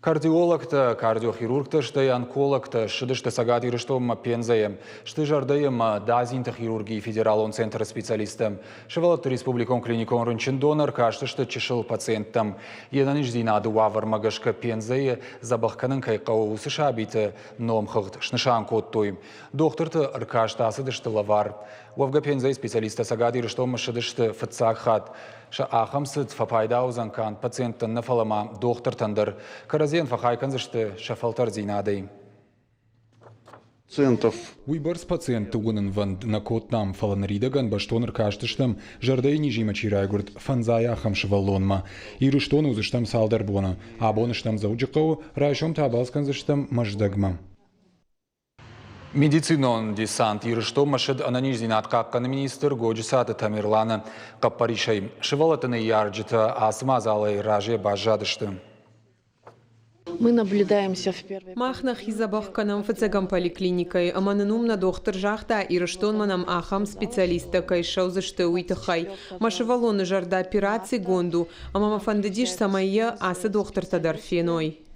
Кардиологта, кардиохирургта, шты онкологта, шыдышты сагат ирыштом пензаем, шты жардаем дазинта хирургии федералон центр специалистам, шевалат республикон клиникон рынчин донор, каштышты чешыл пациентам. Еданиш зинады вавармагашка пензае, забахканын кайқау сышабиты номхыгт, шнышан коттойм. Докторты ыркаштасы дышты лавар. Вавга пензай специалиста сагат ирыштом шыдышты фыцакхат. Ша ахамсыт фапайдаузан кан пациенттан нафалама доктор тандыр. Каразен фахайканзышты шафалтар зинадей. Пациентов. Уйбарс пациент тугунын ванд на котнам фаланридаган баштоныр каштыштам жардей нижима чирайгурт фанзая хамшываллонма. Ирыштон узыштам салдар бона, а боныштам зауджикау райшом табалсканзыштам маждагма. Медицинон десант ирыштом машид ананиш зинатқаққаны министр Годжисаты Тамирланы қаппаришай. Шывалатыны ярджыты асыма залы раже бажадышты. Мы наблюдаемся в первой... Махнах изабахканам фацегам поликлиникой, аманынумна доктор жахта ирыштон манам ахам специалиста кайшау зашты уйтахай. Машывалоны жарда операции гонду, амама фандадиш самая асы доктор тадар феной.